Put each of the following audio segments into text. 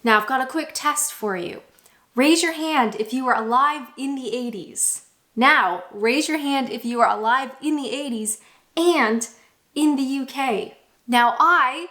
Now I've got a quick test for you. Raise your hand if you were alive in the 80s. Now, raise your hand if you were alive in the 80s and in the UK. Now, I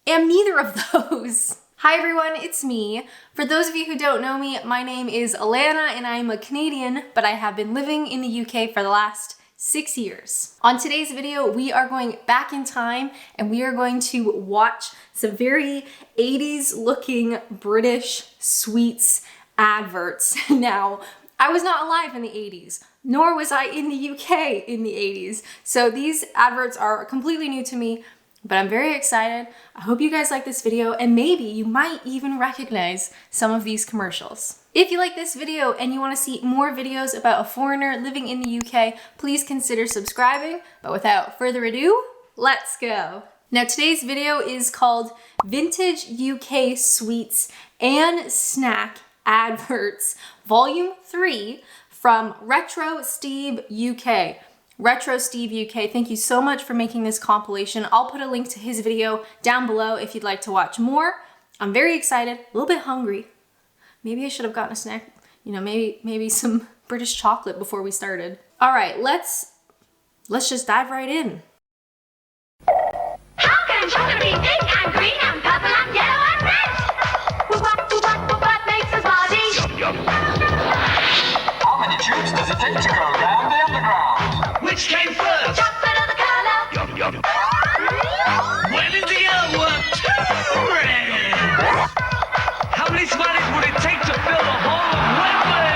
am neither of those. Hi everyone, it's me. For those of you who don't know me, my name is Alanna and I'm a Canadian, but I have been living in the UK for the last 6 years. On today's video, we are going back in time and we are going to watch some very 80s looking British sweets adverts. Now, I was not alive in the 80s, nor was I in the UK in the 80s. So these adverts are completely new to me, but I'm very excited. I hope you guys like this video and maybe you might even recognize some of these commercials. If you like this video and you want to see more videos about a foreigner living in the UK, please consider subscribing. But without further ado, let's go. Now today's video is called Vintage UK Sweets and Snack Adverts, Volume 3 from Retro Steve UK. Retro Steve UK, thank you so much for making this compilation. I'll put a link to his video down below if you'd like to watch more. I'm very excited, a little bit hungry. Maybe I should have gotten a snack, you know, maybe some British chocolate before we started. All right, let's just dive right in. How can chocolate be pink and green and purple and yellow and red? What makes a Smartie? Yum, yum. How many tubes does it take to go round the underground? Which came first? Chocolate or the colour? Yum, yum. When did the yellow work turn red? How many Smarties would it take to fill the whole of Wembley?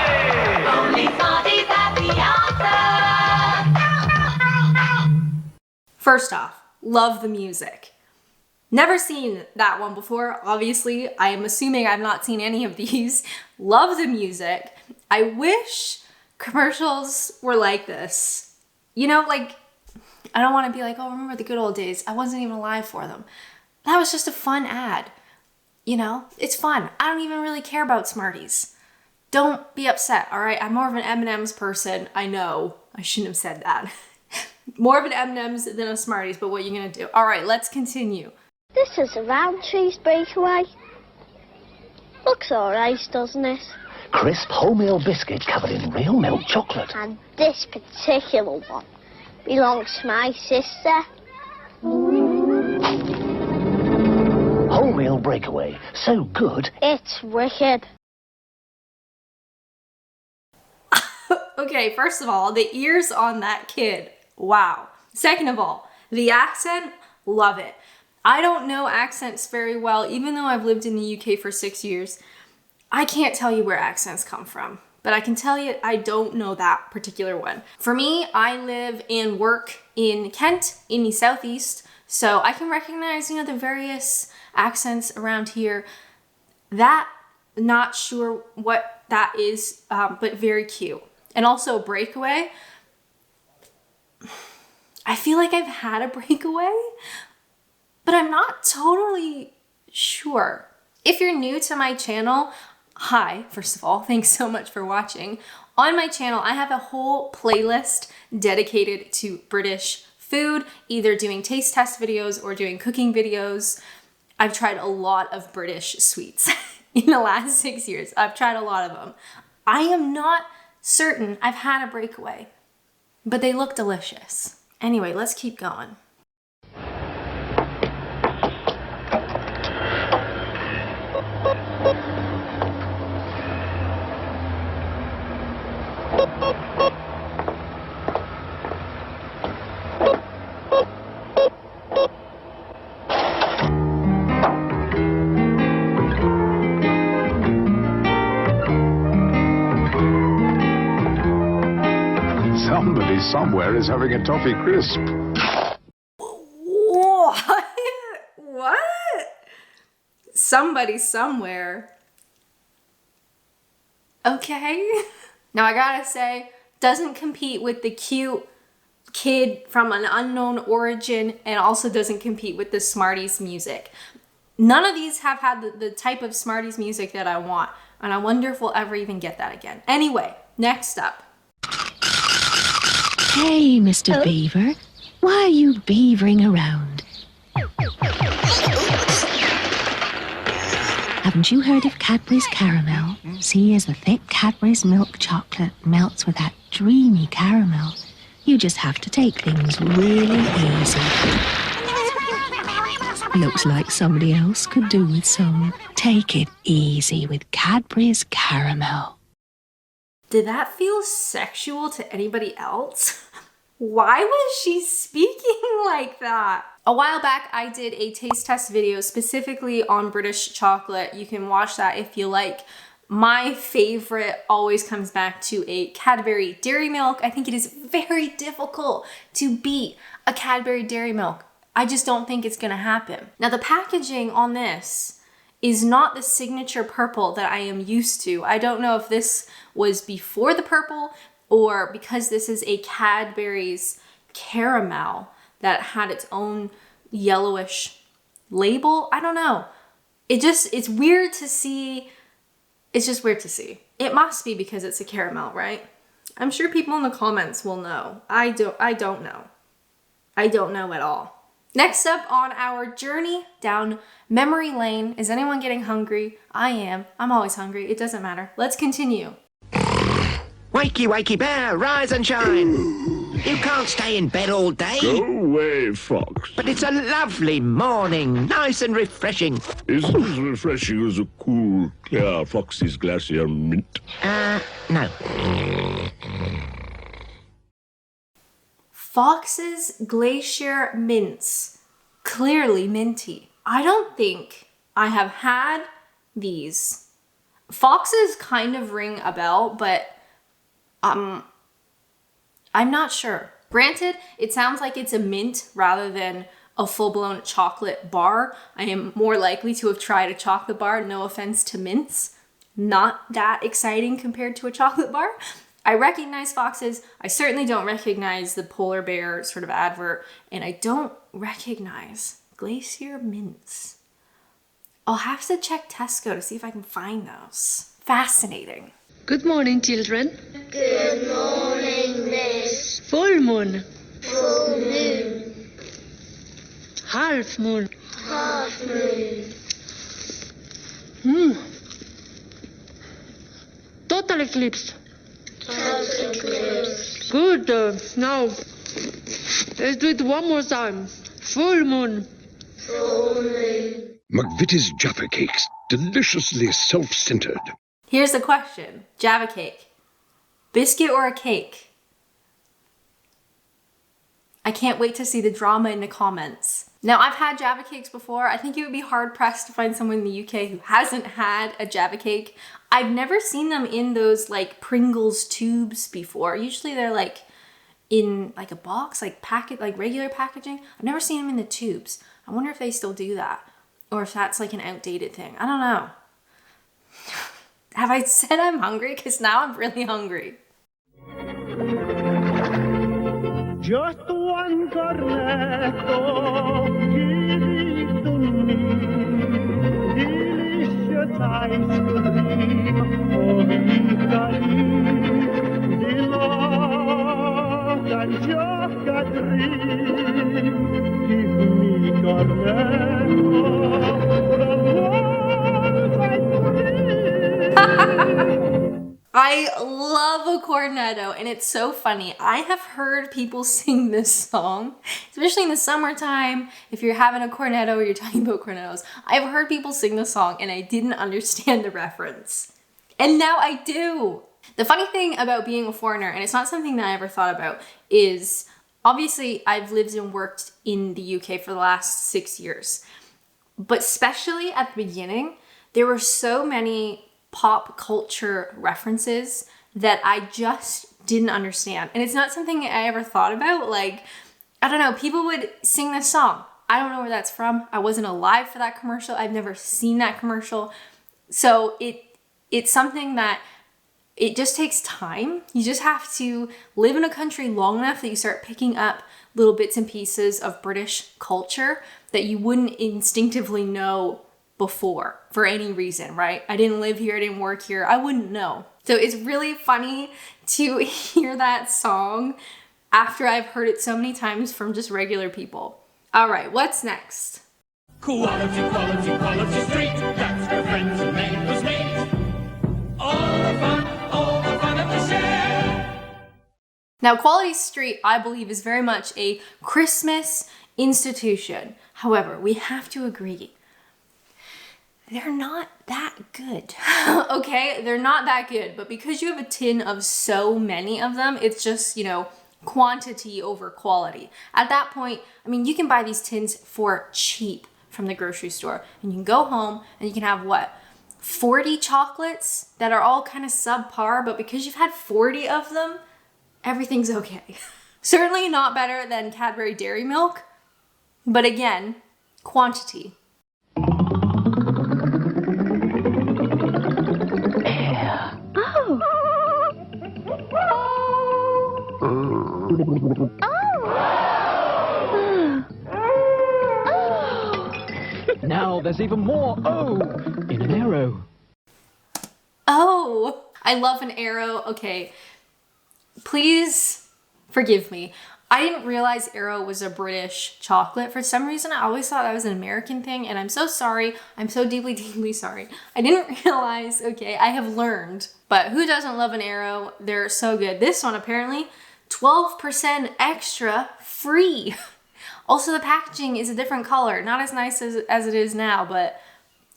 Only Smarties have the answer. First off, love the music. Never seen that one before, obviously. I am assuming I've not seen any of these. Love the music. I wish commercials were like this. You know, like, I don't want to be like, oh, remember the good old days. I wasn't even alive for them. That was just a fun ad. You know, it's fun. I don't even really care about Smarties. Don't be upset, all right? I'm more of an M&M's person. I know, I shouldn't have said that. More of an M&M's than a Smarties, but what are you gonna do? All right, let's continue. This is a round cheese breakaway. Looks alright, doesn't it? Crisp wholemeal biscuit covered in real milk chocolate. And this particular one belongs to my sister. Wholemeal breakaway. So good. It's wicked. Okay, first of all, the ears on that kid, wow. Second of all, the accent, love it. I don't know accents very well, even though I've lived in the UK for 6 years. I can't tell you where accents come from, but I can tell you I don't know that particular one. For me, I live and work in Kent, in the southeast, so I can recognize, you know, the various accents around here. That, not sure what that is, but very cute. And also Breakaway. I feel like I've had a Breakaway, but I'm not totally sure. If you're new to my channel, hi, first of all, thanks so much for watching. On my channel, I have a whole playlist dedicated to British food, either doing taste test videos or doing cooking videos. I've tried a lot of British sweets in the last 6 years. I've tried a lot of them. I am not certain I've had a Breakaway, but they look delicious. Anyway, let's keep going. Somebody somewhere is having a Toffee Crisp. What? What? Somebody somewhere. Okay. Now I gotta say, doesn't compete with the cute kid from an unknown origin and also doesn't compete with the Smarties music. None of these have had the type of Smarties music that I want, and I wonder if we'll ever even get that again. Anyway, next up. Hey, Mr. Beaver, why are you beavering around? Haven't you heard of Cadbury's Caramel? See, as the thick Cadbury's milk chocolate melts with that dreamy caramel, you just have to take things really easy. Looks like somebody else could do with some. Take it easy with Cadbury's Caramel. Did that feel sexual to anybody else? Why was she speaking like that? A while back, I did a taste test video specifically on British chocolate. You can watch that if you like. My favorite always comes back to a Cadbury Dairy Milk. I think it is very difficult to beat a Cadbury Dairy Milk. I just don't think it's gonna happen. Now the packaging on this is not the signature purple that I am used to. I don't know if this was before the purple or because this is a Cadbury's Caramel that had its own yellowish label. I don't know. It's weird to see. It's just weird to see. It must be because it's a caramel, right? I'm sure people in the comments will know. I don't know. I don't know at all. Next up on our journey down memory lane, is anyone getting hungry? I am. I'm always hungry. It doesn't matter. Let's continue. Wakey, wakey bear, rise and shine. You can't stay in bed all day. Go away, Fox. But it's a lovely morning, nice and refreshing. Isn't as refreshing as a cool, clear Foxy's Glacier Mint. No. Fox's Glacier Mints. Clearly minty. I don't think I have had these. Fox's kind of ring a bell, but I'm not sure. Granted, it sounds like it's a mint rather than a full-blown chocolate bar. I am more likely to have tried a chocolate bar, no offense to mints. Not that exciting compared to a chocolate bar. I recognize Fox's. I certainly don't recognize the polar bear sort of advert, and I don't recognize Glacier Mints. I'll have to check Tesco to see if I can find those. Fascinating. Good morning, children. Good morning, miss. Full moon. Full moon. Half moon. Half moon. Total eclipse. Total eclipse. Good. Now, let's do it one more time. Full moon. Full moon. McVitie's Jaffa Cakes, deliciously self-centered. Here's the question. Jaffa cake. Biscuit or a cake? I can't wait to see the drama in the comments. Now, I've had Jaffa Cakes before. I think it would be hard-pressed to find someone in the UK who hasn't had a Jaffa Cake. I've never seen them in those like Pringles tubes before. Usually they're like in like a box, like regular packaging. I've never seen them in the tubes. I wonder if they still do that or if that's like an outdated thing. I don't know. Have I said I'm hungry? Because now I'm really hungry. Just one cornetto, give it to me. Delicious ice cream, oh Italy. Delight and Jaffa dream. Give me cornetto, the ones I I love a cornetto, and it's so funny. I have heard people sing this song, especially in the summertime. If you're having a cornetto or you're talking about cornettos, I've heard people sing the song and I didn't understand the reference. And now I do. The funny thing about being a foreigner, and it's not something that I ever thought about, is obviously I've lived and worked in the UK for the last 6 years. But especially at the beginning, there were so many pop culture references that I just didn't understand. And it's not something I ever thought about. Like, I don't know, people would sing this song. I don't know where that's from. I wasn't alive for that commercial. I've never seen that commercial. So it's something that it just takes time. You just have to live in a country long enough that you start picking up little bits and pieces of British culture that you wouldn't instinctively know before for any reason, right? I didn't live here, I didn't work here, I wouldn't know. So it's really funny to hear that song after I've heard it so many times from just regular people. All right, what's next? Quality, quality, quality street. That's where friends and neighbors meet. All the fun of the share. Now, Quality Street, I believe, is very much a Christmas institution. However, we have to agree, they're not that good. Okay, they're not that good, but because you have a tin of so many of them, it's just, you know, quantity over quality. At that point, I mean, you can buy these tins for cheap from the grocery store, and you can go home and you can have what? 40 chocolates that are all kind of subpar, but because you've had 40 of them, everything's okay. Certainly not better than Cadbury Dairy Milk, but again, quantity. Now there's even more O in an arrow. Oh, I love an arrow. Okay, please forgive me. I didn't realize Aero was a British chocolate. For some reason, I always thought that was an American thing, and I'm so sorry. I'm so deeply, deeply sorry. I didn't realize, okay, I have learned. But who doesn't love an Aero? They're so good. This one, apparently, 12% extra free. Also, the packaging is a different color. Not as nice as it is now, but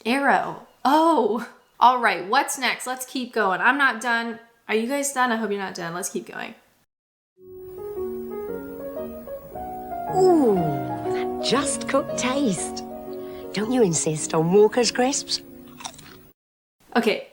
Aero. Oh, all right, what's next? Let's keep going. I'm not done. Are you guys done? I hope you're not done. Let's keep going. Ooh, that just cooked taste. Don't you insist on Walker's crisps? Okay.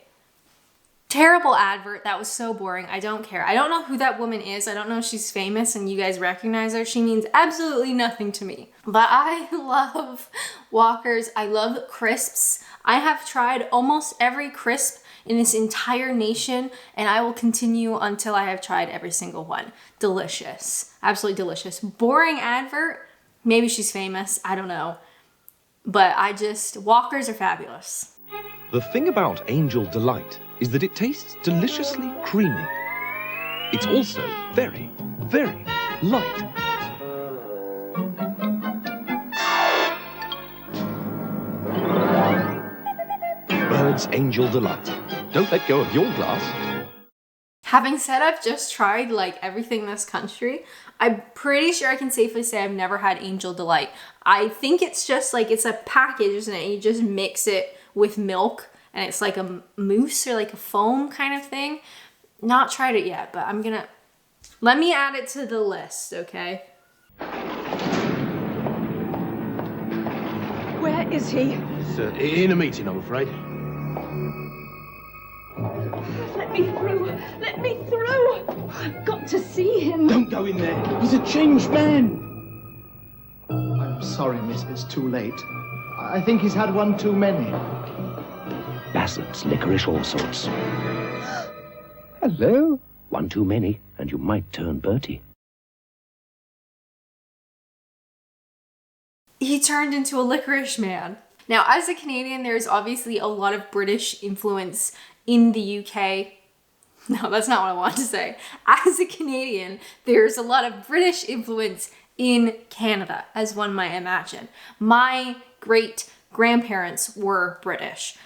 Terrible advert. That was so boring. I don't care. I don't know who that woman is. I don't know if she's famous and you guys recognize her. She means absolutely nothing to me. But I love Walker's. I love crisps. I have tried almost every crisp in this entire nation, and I will continue until I have tried every single one. Delicious. Absolutely delicious. Boring advert. Maybe she's famous. I don't know. But Walkers are fabulous. The thing about Angel Delight is that it tastes deliciously creamy. It's also very, very light. Bird's Angel Delight. Don't let go of your glass. Having said I've just tried like everything in this country, I'm pretty sure I can safely say I've never had Angel Delight. I think it's just like, it's a package, isn't it? You just mix it with milk and it's like a mousse or like a foam kind of thing. Not tried it yet, but let me add it to the list, okay? Where is he? He's in a meeting, I'm afraid. Let me through! Let me through! I've got to see him! Don't go in there! He's a changed man! I'm sorry, miss, it's too late. I think he's had one too many. Bassett's, licorice, all sorts. Hello? One too many, and you might turn Bertie. He turned into a licorice man. Now, as a Canadian, there's obviously a lot of British influence in the UK. No, that's not what I want to say. As a Canadian, there's a lot of British influence in Canada, as one might imagine. My great-grandparents were British.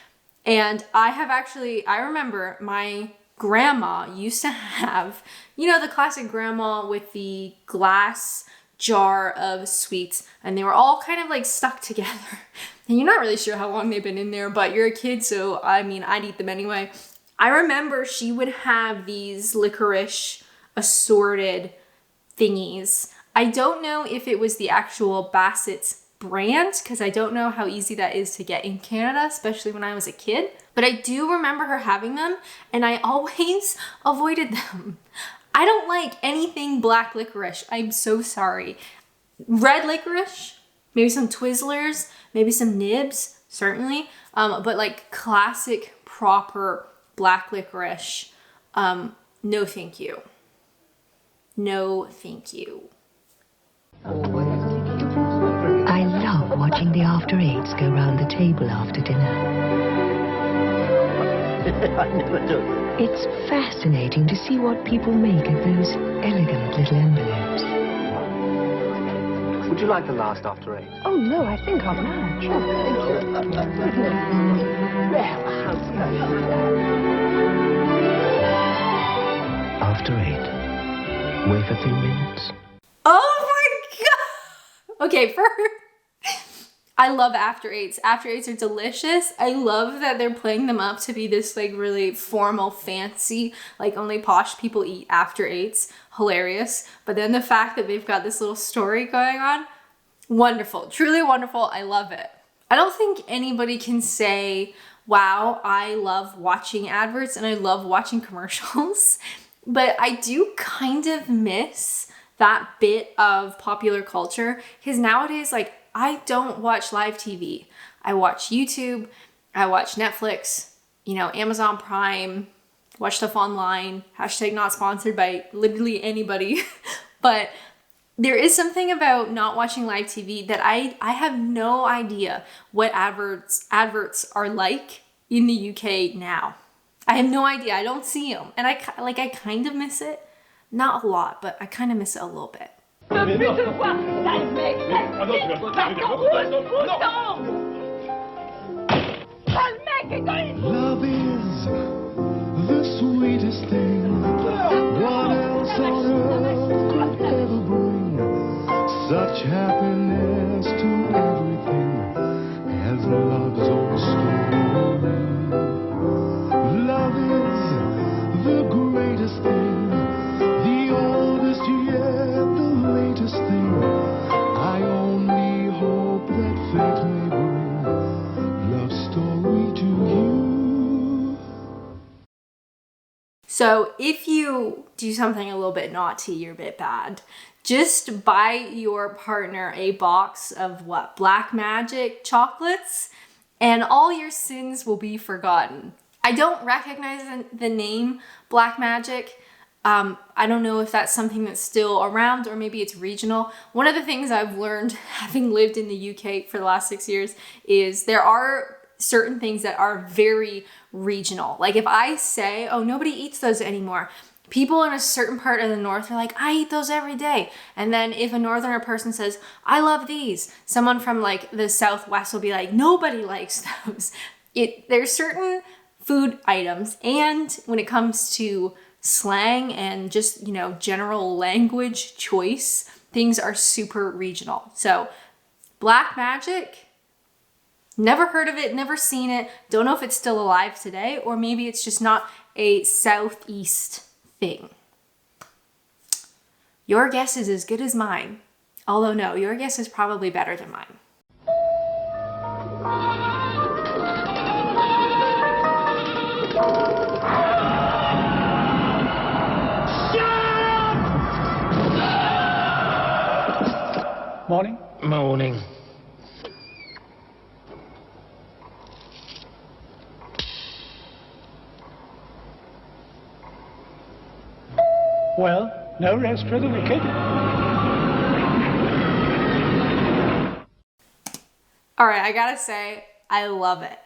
And I remember my grandma used to have, you know, the classic grandma with the glass jar of sweets, and they were all kind of like stuck together. And you're not really sure how long they've been in there, but you're a kid, so I mean, I'd eat them anyway. I remember she would have these licorice assorted thingies. I don't know if it was the actual Bassett's brand, because I don't know how easy that is to get in Canada, especially when I was a kid. But I do remember her having them, and I always avoided them. I don't like anything black licorice. I'm so sorry. Red licorice, maybe some Twizzlers, maybe some nibs, certainly. But like classic, proper black licorice, no thank you. No thank you. I love watching the after eights go round the table after dinner. I never do. It's fascinating to see what people make of those elegant little envelopes. Would you like the last After Eight? Oh, no, I think I'll manage. Oh, thank you. After Eight. Wait for 3 minutes. Oh my god! Okay, I love After Eights. After Eights are delicious. I love that they're playing them up to be this like really formal, fancy, like only posh people eat After Eights. Hilarious. But then the fact that they've got this little story going on, wonderful. Truly wonderful. I love it. I don't think anybody can say, wow, I love watching adverts and I love watching commercials. But I do kind of miss that bit of popular culture because nowadays, like, I don't watch live TV. I watch YouTube, I watch Netflix, you know, Amazon Prime, watch stuff online, hashtag not sponsored by literally anybody. But there is something about not watching live TV that I have no idea what adverts are like in the UK now. I have no idea. I don't see them. And I kind of miss it. Not a lot, but I kind of miss it a little bit. Love is the sweetest thing. What else on earth could ever bring such happiness to everything as love's own story? Love is the greatest thing, the oldest yet the latest thing. I only hope that fate may bring love's story to you. So if you do something a little bit naughty or a bit bad, just buy your partner a box of Black Magic chocolates and all your sins will be forgotten. I don't recognize the name Black Magic. I don't know if that's something that's still around or maybe it's regional. One of the things I've learned having lived in the UK for the last 6 years is there are certain things that are very regional. Like if I say, oh, nobody eats those anymore, people in a certain part of the north are like, I eat those every day. And then if a northerner person says, I love these, someone from like the southwest will be like, nobody likes those. There's certain food items, and when it comes to slang and just, you know, general language choice, things are super regional. So Black Magic, never heard of it, never seen it, don't know if it's still alive today, or maybe it's just not a southeast thing. Your guess is as good as mine. Although no, your guess is probably better than mine. Morning. Morning. Well, no rest for the wicked. All right, I gotta say, I love it.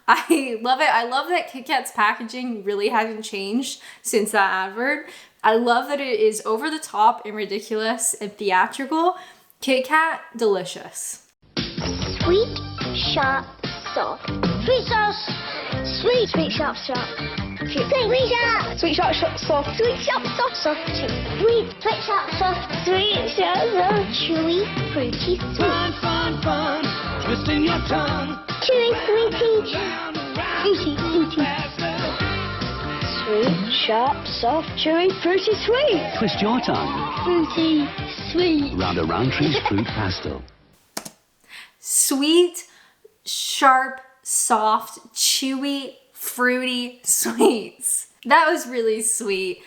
I love it. I love that Kit Kat's packaging really hasn't changed since that advert. I love that it is over the top and ridiculous and theatrical. Kit Kat, delicious. Sweet, sharp, soft. Sweet sauce. Sweet, sweet, sharp, sharp. Sweet, sharp. Sweet, sharp, soft. Sweet, sharp, soft, soft. Sweet, sweet, sharp, soft. Sweet, sharp, soft. Chewy, fruity, sweet. Fun, fun, fun. Twisting your tongue. Chewy, sweetie. Fruity, fruity. Sweet, sharp, soft, chewy, fruity, sweet. Twist your tongue. Fruity, sweet. Round a Roundtree's Fruit Pastel. Sweet, sharp, soft, chewy, fruity sweets. That was really sweet.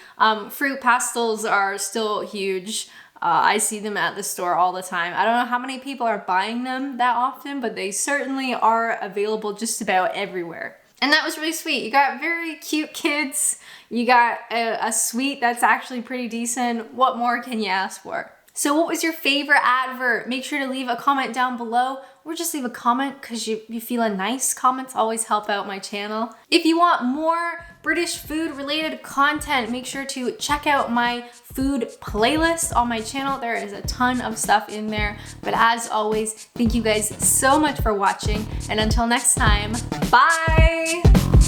Fruit pastels are still huge. I see them at the store all the time. I don't know how many people are buying them that often, but they certainly are available just about everywhere. And that was really sweet. You got very cute kids. You got a sweet that's actually pretty decent. What more can you ask for? So what was your favorite advert? Make sure to leave a comment down below. or just leave a comment because you feeling nice. Comments always help out my channel. If you want more British food related content, make sure to check out my food playlist on my channel. There is a ton of stuff in there. But as always, thank you guys so much for watching, and until next time, bye!